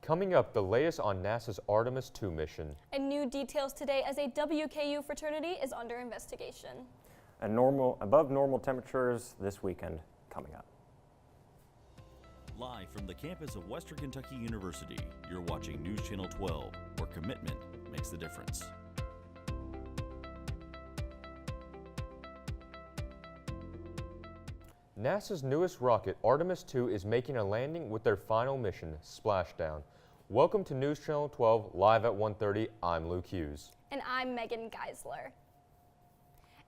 Coming up, the latest on NASA's Artemis II mission. And new details today as a WKU fraternity is under investigation. And above normal temperatures this weekend coming up. Live from the campus of Western Kentucky University, you're watching News Channel 12, where commitment makes the difference. NASA's newest rocket, Artemis II, is making a landing with their final mission, Splashdown. Welcome to News Channel 12, live at 1:30. I'm Luke Hughes. And I'm Megan Geisler.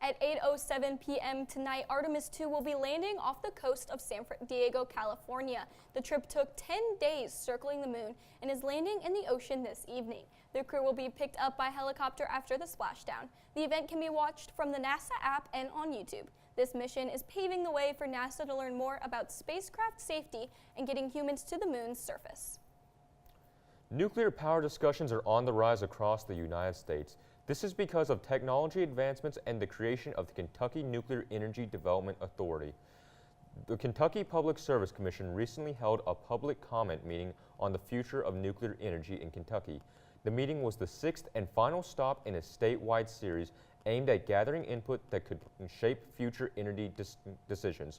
At 8:07 p.m. tonight, Artemis II will be landing off the coast of San Diego, California. The trip took 10 days circling the moon and is landing in the ocean this evening. The crew will be picked up by helicopter after the splashdown. The event can be watched from the NASA app and on YouTube. This mission is paving the way for NASA to learn more about spacecraft safety and getting humans to the moon's surface. Nuclear power discussions are on the rise across the United States. This is because of technology advancements and the creation of the Kentucky Nuclear Energy Development Authority. The Kentucky Public Service Commission recently held a public comment meeting on the future of nuclear energy in Kentucky. The meeting was the sixth and final stop in a statewide series aimed at gathering input that could shape future energy decisions.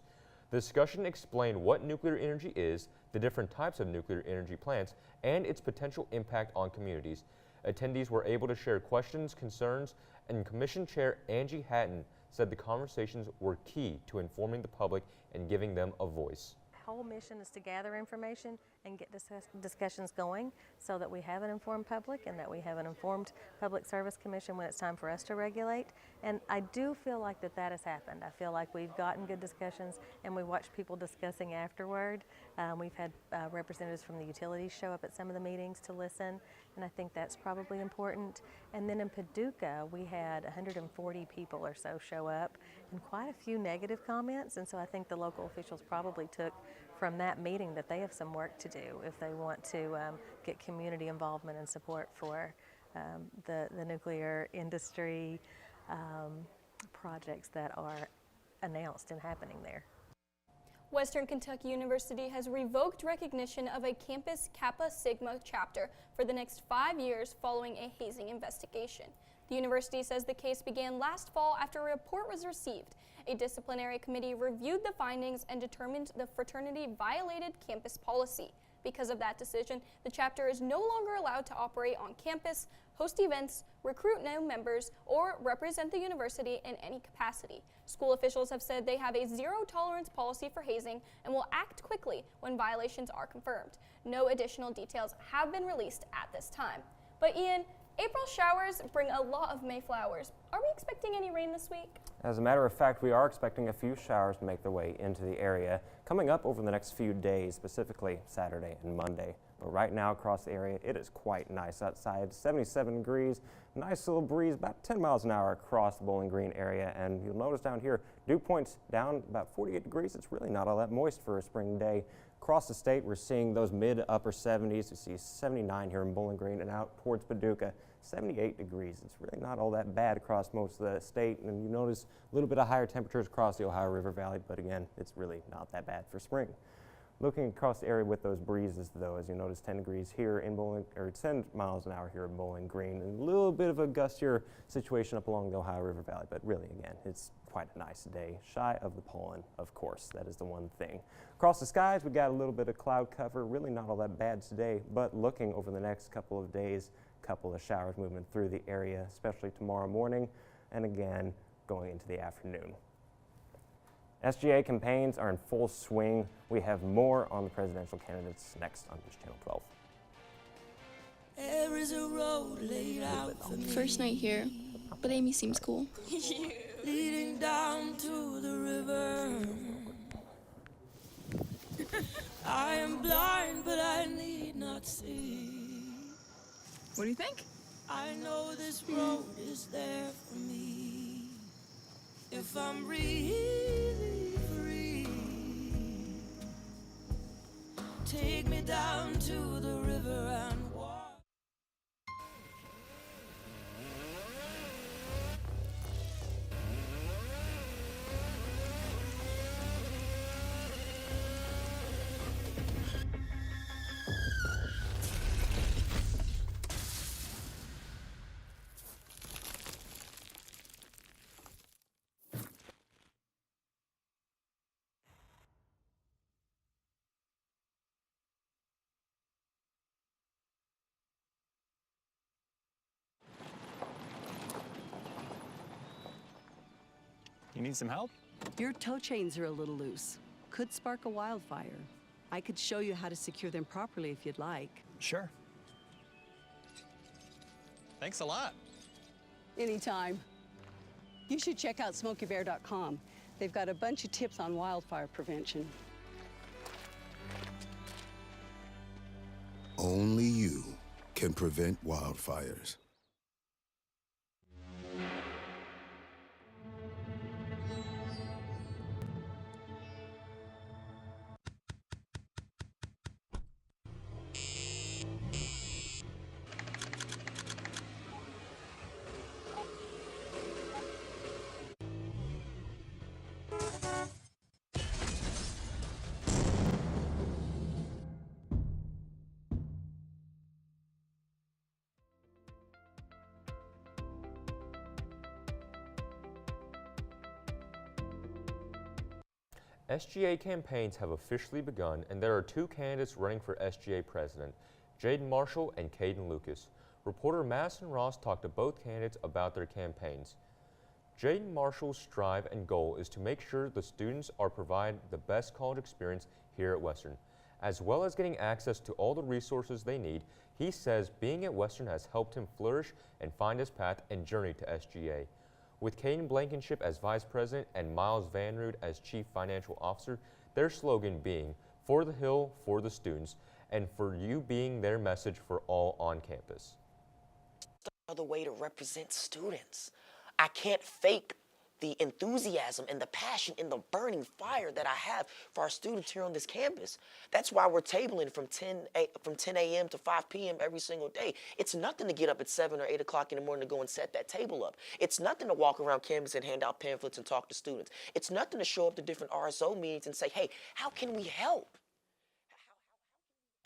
The discussion explained what nuclear energy is, the different types of nuclear energy plants, and its potential impact on communities. Attendees were able to share questions, concerns, and Commission Chair Angie Hatton said the conversations were key to informing the public and giving them a voice. The whole mission is to gather information and get discussions going so that we have an informed public and that we have an informed Public Service Commission when it's time for us to regulate. And I do feel like that has happened. I feel like we've gotten good discussions and we watch people discussing afterward. We've had representatives from the utilities show up at some of the meetings to listen, and I think that's probably important. And then in Paducah, we had 140 people or so show up and quite a few negative comments, and so I think the local officials probably took from that meeting that they have some work to do if they want to get community involvement and support for the nuclear industry projects that are announced and happening there. Western Kentucky University has revoked recognition of a campus Kappa Sigma chapter for the next 5 years following a hazing investigation. The university says the case began last fall after a report was received. A disciplinary committee reviewed the findings and determined the fraternity violated campus policy. Because of that decision, the chapter is no longer allowed to operate on campus, host events, recruit new members, or represent the university in any capacity. School officials have said they have a zero-tolerance policy for hazing and will act quickly when violations are confirmed. No additional details have been released at this time. But Ian, April showers bring a lot of Mayflowers. Are we expecting any rain this week? As a matter of fact, we are expecting a few showers to make their way into the area coming up over the next few days, specifically Saturday and Monday. But right now across the area, it is quite nice outside, 77 degrees, nice little breeze, about 10 miles an hour across the Bowling Green area. And you'll notice down here, dew point's down about 48 degrees. It's really not all that moist for a spring day. Across the state, we're seeing those mid to upper 70s. You see 79 here in Bowling Green and out towards Paducah, 78 degrees. It's really not all that bad across most of the state. And you notice a little bit of higher temperatures across the Ohio River Valley, but again, it's really not that bad for spring. Looking across the area with those breezes, though, as you notice, 10 degrees here in Bowling, or 10 miles an hour here in Bowling Green, and a little bit of a gustier situation up along the Ohio River Valley, but really, again, it's quite a nice day. Shy of the pollen, of course, that is the one thing. Across the skies, we got a little bit of cloud cover, really not all that bad today, but looking over the next couple of days, a couple of showers moving through the area, especially tomorrow morning, and again, going into the afternoon. SGA campaigns are in full swing. We have more on the presidential candidates next on News Channel 12. There is a road laid out for me. First night here, but Amy seems cool. Leading down to the river. I am blind, but I need not see. What do you think? I know this road is there for me. If I'm really free, take me down to the river and walk. You need some help? Your tow chains are a little loose. Could spark a wildfire. I could show you how to secure them properly if you'd like. Sure. Thanks a lot. Anytime. You should check out SmokeyBear.com. They've got a bunch of tips on wildfire prevention. Only you can prevent wildfires. SGA campaigns have officially begun, and there are two candidates running for SGA president, Jaden Marshall and Caden Lucas. Reporter Madison Ross talked to both candidates about their campaigns. Jaden Marshall's strive and goal is to make sure the students are provided the best college experience here at Western. As well as getting access to all the resources they need, he says being at Western has helped him flourish and find his path and journey to SGA. With Caden Blankenship as Vice President and Miles Van Rood as Chief Financial Officer, their slogan being, "For the Hill, for the students," and for you being their message for all on campus. Another way to represent students. I can't fake the enthusiasm and the passion and the burning fire that I have for our students here on this campus. That's why we're tabling from 10 a.m. to 5 p.m. every single day. It's nothing to get up at 7 or 8 o'clock in the morning to go and set that table up. It's nothing to walk around campus and hand out pamphlets and talk to students. It's nothing to show up to different RSO meetings and say, hey, how can we help?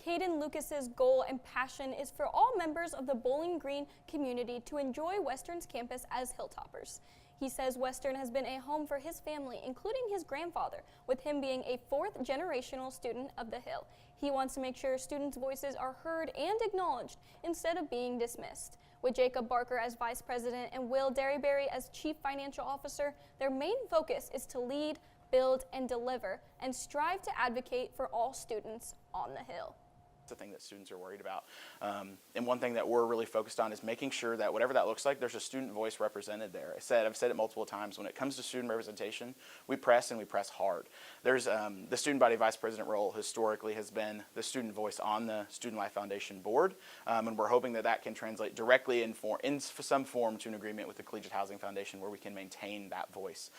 Caden Lucas's goal and passion is for all members of the Bowling Green community to enjoy Western's campus as Hilltoppers. He says Western has been a home for his family, including his grandfather, with him being a fourth-generational student of the Hill. He wants to make sure students' voices are heard and acknowledged instead of being dismissed. With Jacob Barker as Vice President and Will Derryberry as Chief Financial Officer, their main focus is to lead, build, and deliver, and strive to advocate for all students on the Hill. It's the thing that students are worried about. And one thing that we're really focused on is making sure that whatever that looks like, there's a student voice represented there. I've said it multiple times, when it comes to student representation, we press and we press hard. There's the student body vice president role historically has been the student voice on the Student Life Foundation board, and we're hoping that that can translate directly in some form to an agreement with the Collegiate Housing Foundation where we can maintain that voice.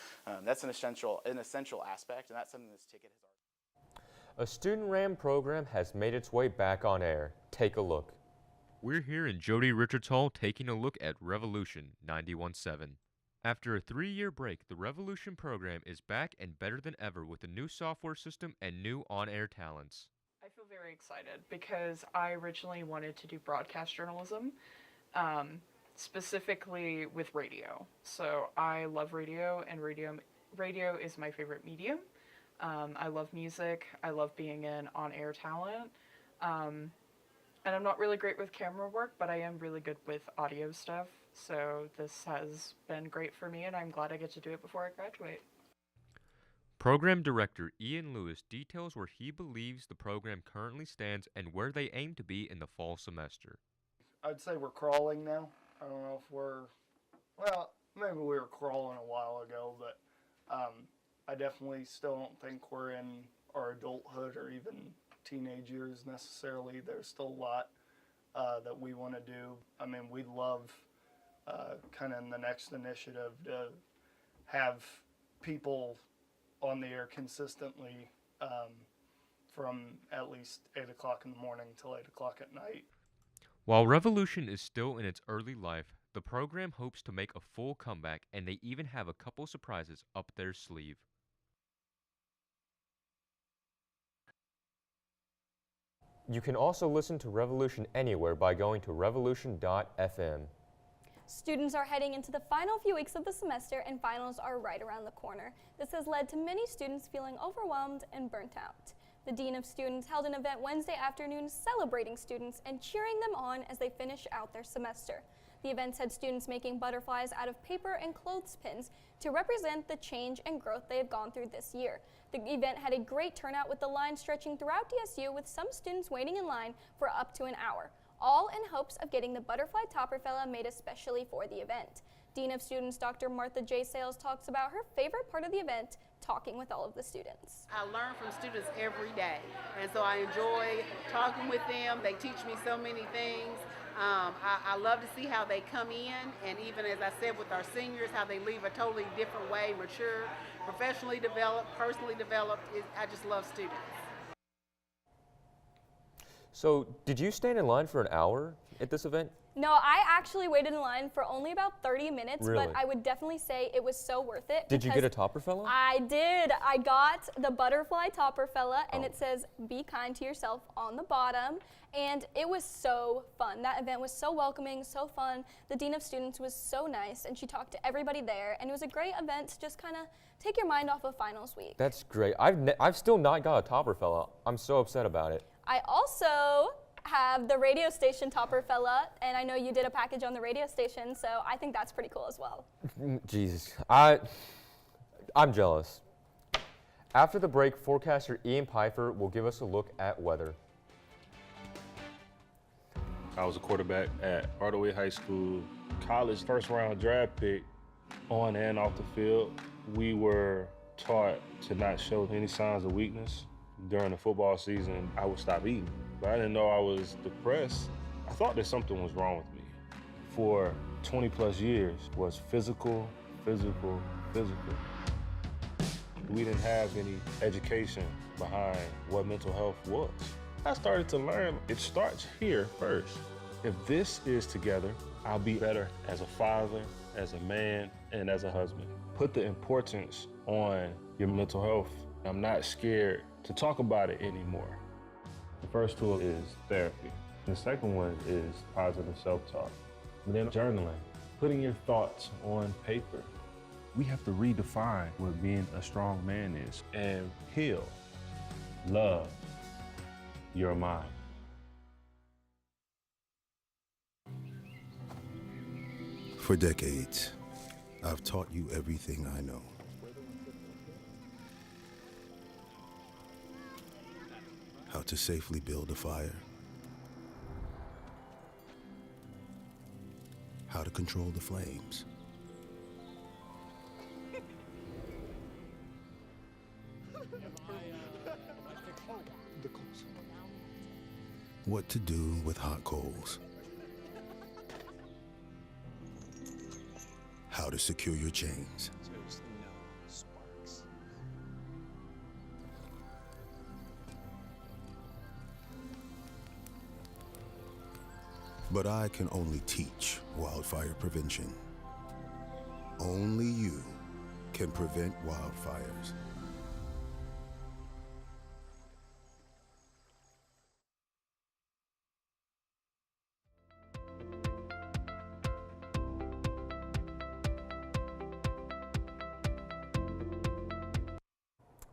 That's an essential aspect, and that's something this ticket has already. A student-ran program has made its way back on air. Take a look. We're here in Jody Richards Hall taking a look at Revolution 91.7. After a 3-year break, the Revolution program is back and better than ever with a new software system and new on-air talents. I feel very excited because I originally wanted to do broadcast journalism, specifically with radio. So I love radio, and radio is my favorite medium. I love music, I love being in on-air talent, and I'm not really great with camera work, but I am really good with audio stuff, so this has been great for me, and I'm glad I get to do it before I graduate. Program Director Ian Lewis details where he believes the program currently stands and where they aim to be in the fall semester. I'd say we're crawling now. I don't know if well, maybe we were crawling a while ago, but I definitely still don't think we're in our adulthood or even teenage years necessarily. There's still a lot that we want to do. I mean, we'd love kind of in the next initiative to have people on the air consistently from at least 8 o'clock in the morning till 8 o'clock at night. While Revolution is still in its early life, the program hopes to make a full comeback, and they even have a couple surprises up their sleeve. You can also listen to Revolution anywhere by going to revolution.fm. Students are heading into the final few weeks of the semester, and finals are right around the corner. This has led to many students feeling overwhelmed and burnt out. The Dean of Students held an event Wednesday afternoon celebrating students and cheering them on as they finish out their semester. The events had students making butterflies out of paper and clothespins to represent the change and growth they have gone through this year. The event had a great turnout with the line stretching throughout DSU, with some students waiting in line for up to an hour, all in hopes of getting the butterfly topper fella made especially for the event. Dean of Students Dr. Martha J. Sales talks about her favorite part of the event, talking with all of the students. I learn from students every day, and so I enjoy talking with them. They teach me so many things. I love to see how they come in, and even as I said with our seniors, how they leave a totally different way, mature, professionally developed, personally developed. I just love students. So, did you stand in line for an hour at this event? No, I actually waited in line for only about 30 minutes, Really? but I would definitely say it was so worth it. Did you get a topper fella? I did. I got the butterfly topper fella, and it says, "Be kind to yourself" on the bottom, and it was so fun. That event was so welcoming, so fun. The Dean of Students was so nice, and she talked to everybody there, and it was a great event to just kind of take your mind off of finals week. That's great. I've still not got a topper fella. I'm so upset about it. I also have the radio station topper fella, and I know you did a package on the radio station, so I think that's pretty cool as well. Jesus, I'm jealous. After the break, forecaster Ian Pfeiffer will give us a look at weather. I was a quarterback at Hardaway High School, college first round draft pick. On and off the field, we were taught to not show any signs of weakness. During the football season, I would stop eating, but I didn't know I was depressed. I thought that something was wrong with me. For 20 plus years was physical. We didn't have any education behind what mental health was. I started to learn it starts here first. If this is together, I'll be better as a father, as a man, and as a husband. Put the importance on your mental health. I'm not scared to talk about it anymore. The first tool is therapy. The second one is positive self-talk. And then journaling, putting your thoughts on paper. We have to redefine what being a strong man is and heal, love your mind. For decades, I've taught you everything I know. How to safely build a fire. How to control the flames. What to do with hot coals. How to secure your chains. But I can only teach wildfire prevention. Only you can prevent wildfires.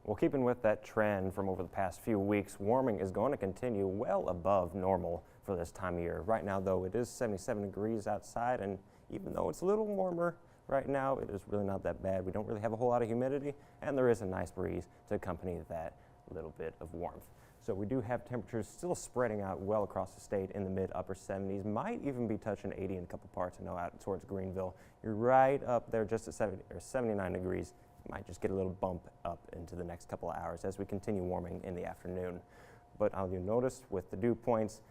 Well, keeping with that trend from over the past few weeks, warming is going to continue well above normal for this time of year. Right now, though, it is 77 degrees outside, and even though it's a little warmer right now, it is really not that bad. We don't really have a whole lot of humidity, and there is a nice breeze to accompany that little bit of warmth. So we do have temperatures still spreading out well across the state in the mid-upper 70s, might even be touching 80 in a couple parts. I know out towards Greenville, you're right up there just at 70 or 79 degrees. Might just get a little bump up into the next couple of hours as we continue warming in the afternoon. But you'll notice with the dew points,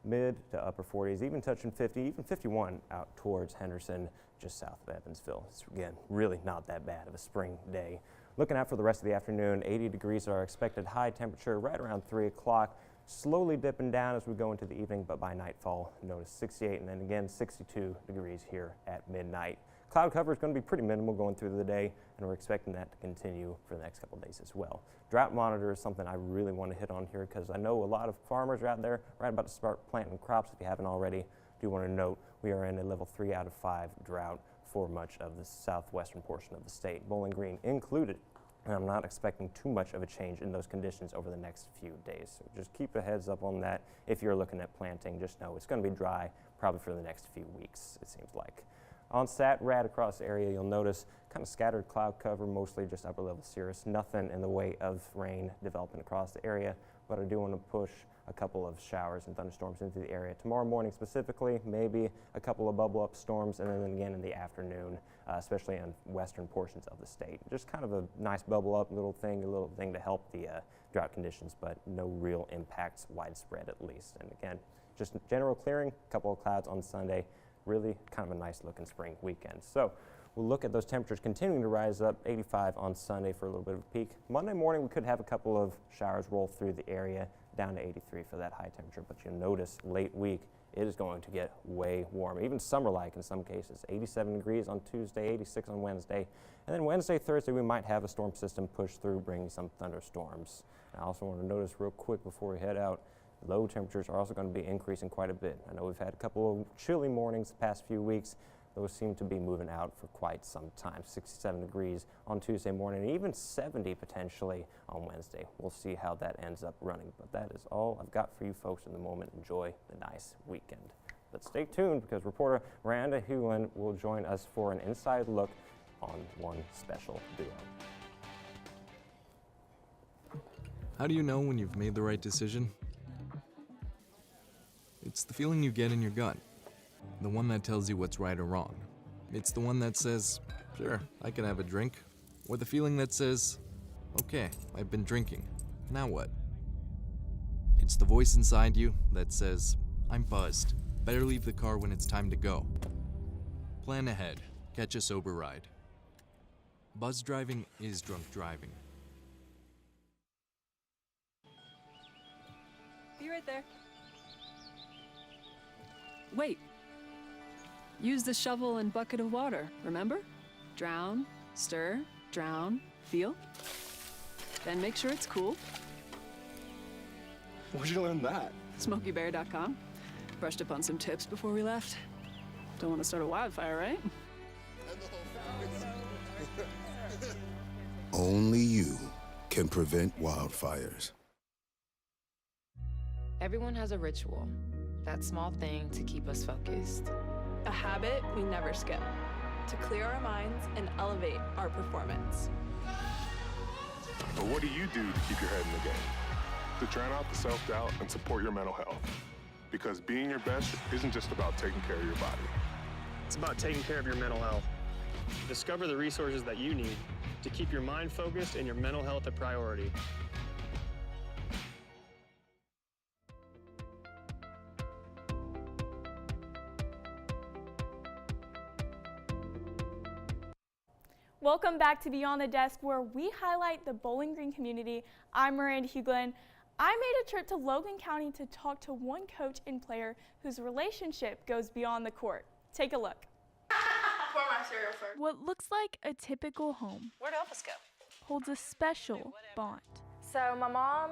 mid to upper 40s, even touching 50, even 51 out towards Henderson, just south of Evansville. It's, again, really not that bad of a spring day. Looking out for the rest of the afternoon, 80 degrees are our expected high temperature right around 3 o'clock, slowly dipping down as we go into the evening, but by nightfall, notice 68 and then again 62 degrees here at midnight. Cloud cover is going to be pretty minimal going through the day, and we're expecting that to continue for the next couple of days as well. Drought monitor is something I really want to hit on here because I know a lot of farmers are out there right about to start planting crops if you haven't already. I do want to note we are in a level 3 out of 5 drought for much of the southwestern portion of the state, Bowling Green included. and I'm not expecting too much of a change in those conditions over the next few days. So just keep a heads up on that. If you're looking at planting, just know it's going to be dry probably for the next few weeks, it seems like. On SAT-RAD across the area, you'll notice kind of scattered cloud cover, mostly just upper level cirrus. Nothing in the way of rain developing across the area, but I do want to push a couple of showers and thunderstorms into the area. Tomorrow morning specifically, maybe a couple of bubble up storms, and then again in the afternoon, especially in western portions of the state. Just kind of a nice bubble up little thing to help the drought conditions, but no real impacts widespread at least. And again, just general clearing, a couple of clouds on Sunday, really kind of a nice looking spring weekend. So we'll look at those temperatures continuing to rise up, 85 on Sunday for a little bit of a peak. Monday morning we could have a couple of showers roll through the area, down to 83 for that high temperature, but you'll notice late week it is going to get way warmer, even summer-like in some cases. 87 degrees on Tuesday, 86 on Wednesday, and then Wednesday, Thursday we might have a storm system push through, bringing some thunderstorms. And I also want to notice real quick before we head out, low temperatures are also going to be increasing quite a bit. I know we've had a couple of chilly mornings the past few weeks. Those seem to be moving out for quite some time. 67 degrees on Tuesday morning, and even 70 potentially on Wednesday. We'll see how that ends up running, but that is all I've got for you folks in the moment. Enjoy the nice weekend. But stay tuned, because reporter Miranda Hewlin will join us for an inside look on one special duo. How do you know when you've made the right decision? It's the feeling you get in your gut. The one that tells you what's right or wrong. It's the one that says, sure, I can have a drink. Or the feeling that says, okay, I've been drinking. Now what? It's the voice inside you that says, I'm buzzed. Better leave the car when it's time to go. Plan ahead. Catch a sober ride. Buzz driving is drunk driving. Be right there. Wait. Use the shovel and bucket of water, remember? Drown, stir, drown, feel. Then make sure it's cool. Where'd you learn that? SmokeyBear.com. Brushed up on some tips before we left. Don't want to start a wildfire, right? Only you can prevent wildfires. Everyone has a ritual, that small thing to keep us focused. A habit we never skip, to clear our minds and elevate our performance. But what do you do to keep your head in the game? To drown out the self-doubt and support your mental health. Because being your best isn't just about taking care of your body. It's about taking care of your mental health. Discover the resources that you need to keep your mind focused and your mental health a priority. Welcome back to Beyond the Desk, where we highlight the Bowling Green community. I'm Miranda Hewlin. I made a trip to Logan County to talk to one coach and player whose relationship goes beyond the court. Take a look. Pour my cereal first. What looks like a typical home Where'd Elvis go? holds a special bond. So my mom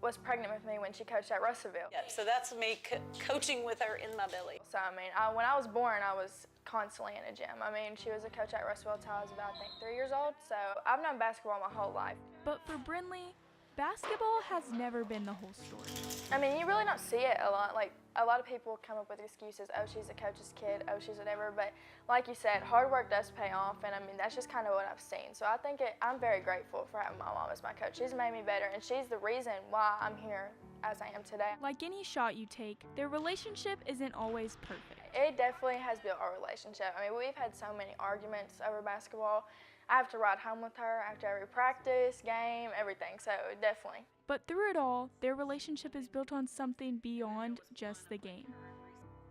was pregnant with me when she coached at Russellville. Yep, so that's me coaching with her in my belly. So I mean, when I was born, I was constantly in a gym. I mean, she was a coach at Russellville until I was about, I think, 3 years old. So I've known basketball my whole life. But for Brinley, basketball has never been the whole story. I mean, you really don't see it a lot. Like, a lot of people come up with excuses, oh, she's a coach's kid, oh, she's whatever. But like you said, hard work does pay off, and I mean, that's just kind of what I've seen. So I think I'm very grateful for having my mom as my coach. She's made me better, and she's the reason why I'm here as I am today. Like any shot you take, their relationship isn't always perfect. It definitely has built our relationship. I mean, we've had so many arguments over basketball. I have to ride home with her after every practice, game, everything, so definitely. But through it all, their relationship is built on something beyond just the game.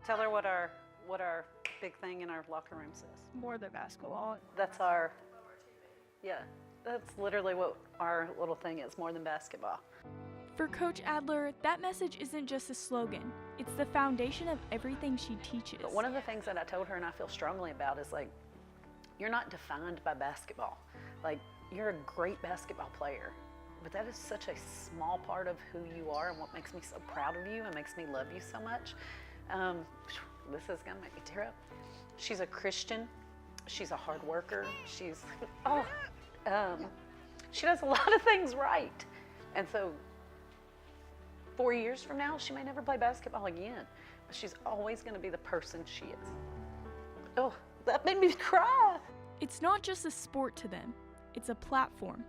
Tell her what our big thing in our locker room says. More than basketball. That's that's literally what our little thing is, more than basketball. For Coach Adler, that message isn't just a slogan. It's the foundation of everything she teaches. But one of the things that I told her and I feel strongly about is, like, you're not defined by basketball. Like, you're a great basketball player, but that is such a small part of who you are and what makes me so proud of you and makes me love you so much. This is gonna make me tear up. She's a Christian. She's a hard worker. She does a lot of things right. And so 4 years from now, she may never play basketball again, but she's always going to be the person she is. Oh, that made me cry. It's not just a sport to them, it's a platform.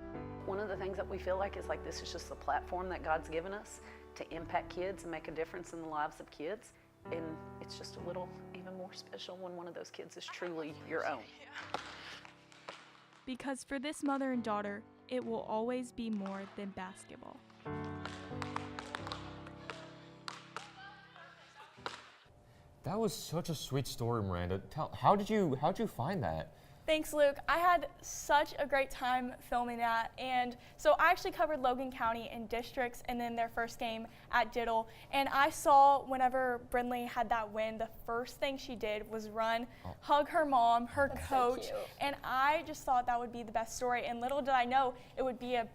One of the things that we feel like is like this is just the platform that God's given us to impact kids and make a difference in the lives of kids. And it's just a little even more special when one of those kids is truly your own. Because for this mother and daughter, it will always be more than basketball. That was such a sweet story, Miranda. How'd you find that? Thanks, Luke. I had such a great time filming that. And so I actually covered Logan County in districts and then their first game at Diddle. And I saw whenever Brindley had that win, the first thing she did was run, hug her mom, her coach. So and I just thought that would be the best story. And little did I know it would be an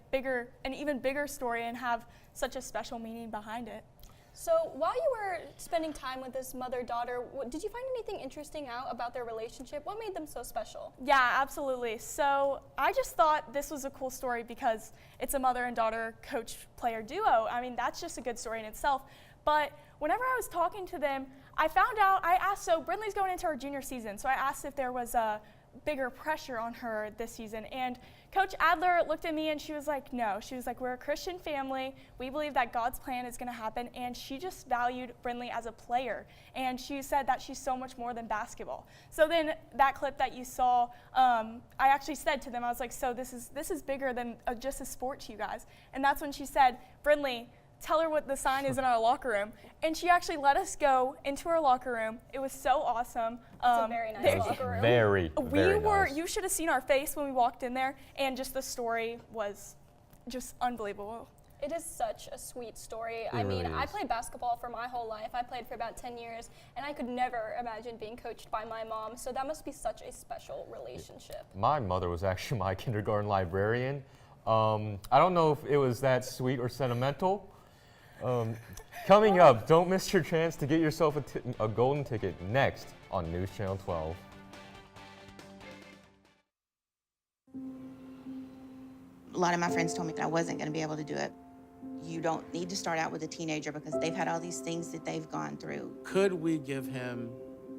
even bigger story and have such a special meaning behind it. So while you were spending time with this mother-daughter, did you find anything interesting out about their relationship? What made them so special? Yeah, absolutely. So I just thought this was a cool story because it's a mother and daughter coach-player duo. I mean, that's just a good story in itself. But whenever I was talking to them, I asked, so Brindley's going into her junior season, so I asked if there was a bigger pressure on her this season. And Coach Adler looked at me and she was like, no. She was like, we're a Christian family. We believe that God's plan is going to happen. And she just valued Brindley as a player. And she said that she's so much more than basketball. So then that clip that you saw, I actually said to them, I was like, so this is bigger than just a sport to you guys. And that's when she said, Brindley, tell her what the sign is in our locker room. And she actually let us go into her locker room. It was so awesome. It's a very nice locker room. Very nice. You should have seen our face when we walked in there, and just the story was just unbelievable. It is such a sweet story. I mean, I played basketball for my whole life. I played for about 10 years, and I could never imagine being coached by my mom, so that must be such a special relationship. My mother was actually my kindergarten librarian. I don't know if it was that sweet or sentimental. Coming up, don't miss your chance to get yourself a golden ticket next on News Channel 12. A lot of my friends told me that I wasn't going to be able to do it. You don't need to start out with a teenager because they've had all these things that they've gone through. Could we give him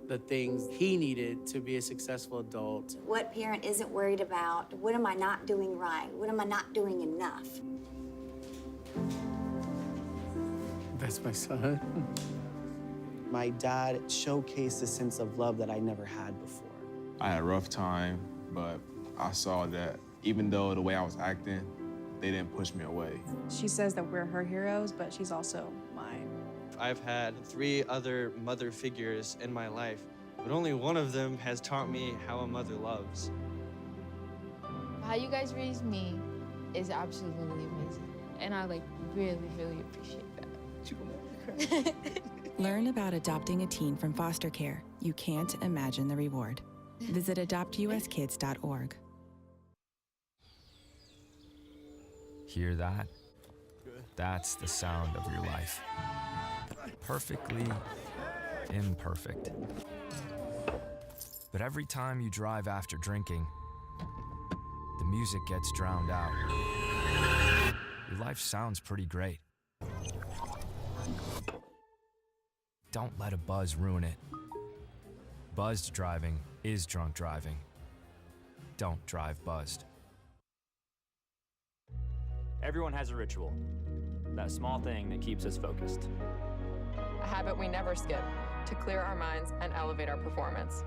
the things he needed to be a successful adult? What parent isn't worried about, what am I not doing right? What am I not doing enough? That's my son. My dad showcased a sense of love that I never had before. I had a rough time, but I saw that even though the way I was acting, they didn't push me away. She says that we're her heroes, but she's also mine. I've had 3 other mother figures in my life, but only one of them has taught me how a mother loves. How you guys raised me is absolutely amazing, and I really appreciate that. Learn about adopting a teen from foster care. You can't imagine the reward. Visit adoptuskids.org. Hear that? That's the sound of your life. Perfectly imperfect. But every time you drive after drinking, the music gets drowned out. Your life sounds pretty great. Don't let a buzz ruin it. Buzzed driving is drunk driving. Don't drive buzzed. Everyone has a ritual, that small thing that keeps us focused. A habit we never skip to clear our minds and elevate our performance.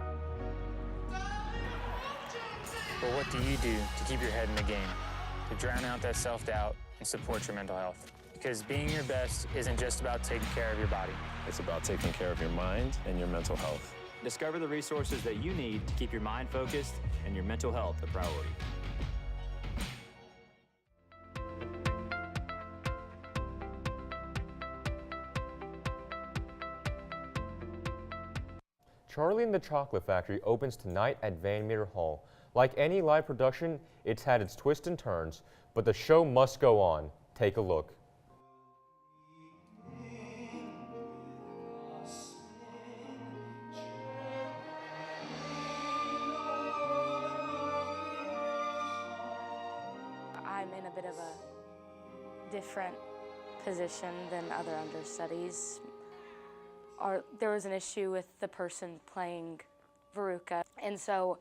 But what do you do to keep your head in the game, to drown out that self-doubt and support your mental health? Because being your best isn't just about taking care of your body. It's about taking care of your mind and your mental health. Discover the resources that you need to keep your mind focused and your mental health a priority. Charlie and the Chocolate Factory opens tonight at Van Meter Hall. Like any live production, it's had its twists and turns, but the show must go on. Take a look. I'm in different position than other understudies. There was an issue with the person playing Veruca, and so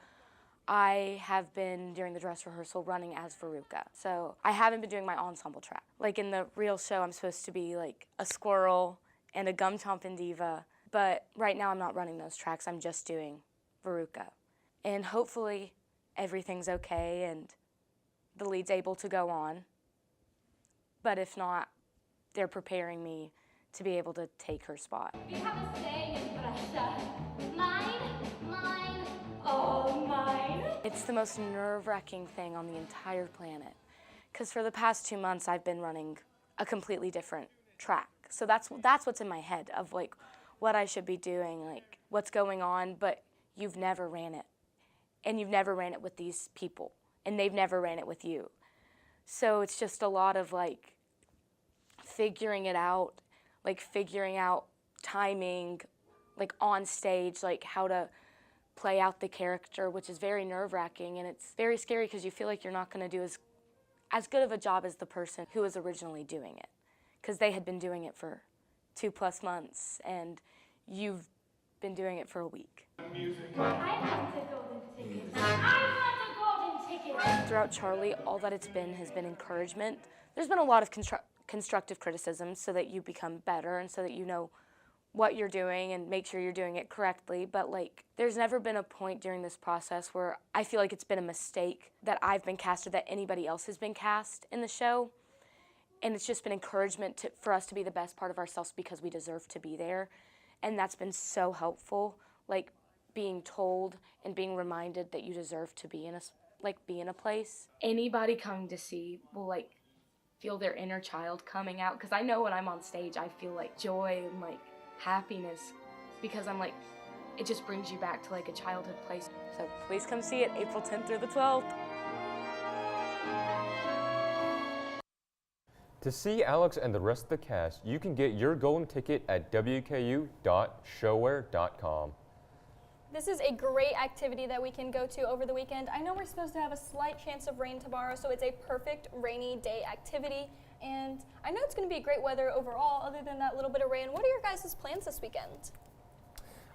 I have been, during the dress rehearsal, running as Veruca. So I haven't been doing my ensemble track. Like in the real show, I'm supposed to be like a squirrel and a gum-chomping diva, but right now I'm not running those tracks, I'm just doing Veruca. And hopefully everything's okay and the lead's able to go on. But if not, they're preparing me to be able to take her spot. We have a saying in Brescia, mine, mine, all mine. It's the most nerve-wracking thing on the entire planet. Because for the past 2 months, I've been running a completely different track. So that's what's in my head of like what I should be doing, like what's going on, but you've never ran it. And you've never ran it with these people, and they've never ran it with you. So it's just a lot of like figuring it out, like figuring out timing, like on stage, like how to play out the character, which is very nerve-wracking, and it's very scary because you feel like you're not going to do as good of a job as the person who was originally doing it, because they had been doing it for 2+ months, and you've been doing it for a week. I want a golden ticket. I want a golden ticket. Throughout Charlie, all that it's been has been encouragement. There's been a lot of constructive criticism so that you become better and so that you know what you're doing and make sure you're doing it correctly. But like, there's never been a point during this process where I feel like it's been a mistake that I've been cast or that anybody else has been cast in the show. And it's just been encouragement for us to be the best part of ourselves because we deserve to be there. And that's been so helpful, like being told and being reminded that you deserve to be in a place. Anybody coming to see will like feel their inner child coming out, because I know when I'm on stage I feel like joy and like happiness, because I'm like, it just brings you back to like a childhood place. So please come see it April 10th through the 12th. To see Alex and the rest of the cast, you can get your golden ticket at wku.showware.com. This is a great activity that we can go to over the weekend. I know we're supposed to have a slight chance of rain tomorrow, so it's a perfect rainy day activity. And I know it's going to be great weather overall, other than that little bit of rain. What are your guys' plans this weekend?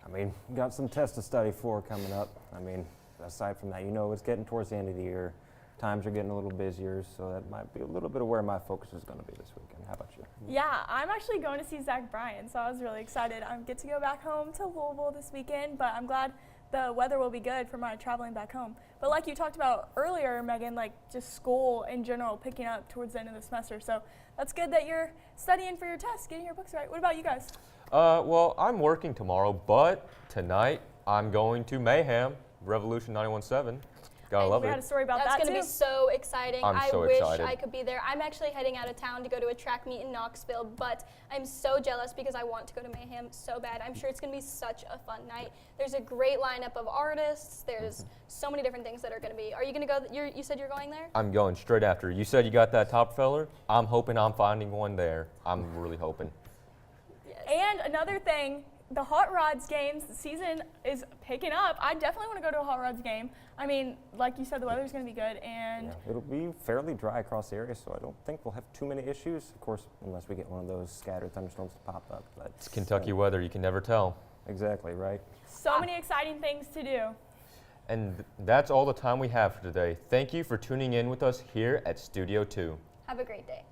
I mean, got some tests to study for coming up. I mean, aside from that, you know, it's getting towards the end of the year. Times are getting a little busier, so that might be a little bit of where my focus is going to be this weekend. How about you? Yeah, I'm actually going to see Zach Bryan, so I was really excited. I get to go back home to Louisville this weekend, but I'm glad the weather will be good for my traveling back home. But like you talked about earlier, Megan, like just school in general picking up towards the end of the semester. So that's good that you're studying for your tests, getting your books right. What about you guys? Well, I'm working tomorrow, but tonight I'm going to Mayhem, Revolution 91.7. Gotta love it. We had a story about that That's too. going to be so exciting. I'm so wish excited. I could be there. I'm actually heading out of town to go to a track meet in Knoxville, but I'm so jealous because I want to go to Mayhem so bad. I'm sure it's going to be such a fun night. There's a great lineup of artists. There's so many different things that are going to be. Are you going to go? You said you're going there? I'm going straight after. You said you got that top feller? I'm hoping I'm finding one there. I'm really hoping. Yes. And another thing, the Hot Rods games season is picking up. I definitely want to go to a Hot Rods game. I mean, like you said, the weather's going to be good, and it'll be fairly dry across the area, so I don't think we'll have too many issues. Of course, unless we get one of those scattered thunderstorms to pop up. But It's Kentucky weather. You can never tell. Exactly, right? So many exciting things to do. And that's all the time we have for today. Thank you for tuning in with us here at Studio 2. Have a great day.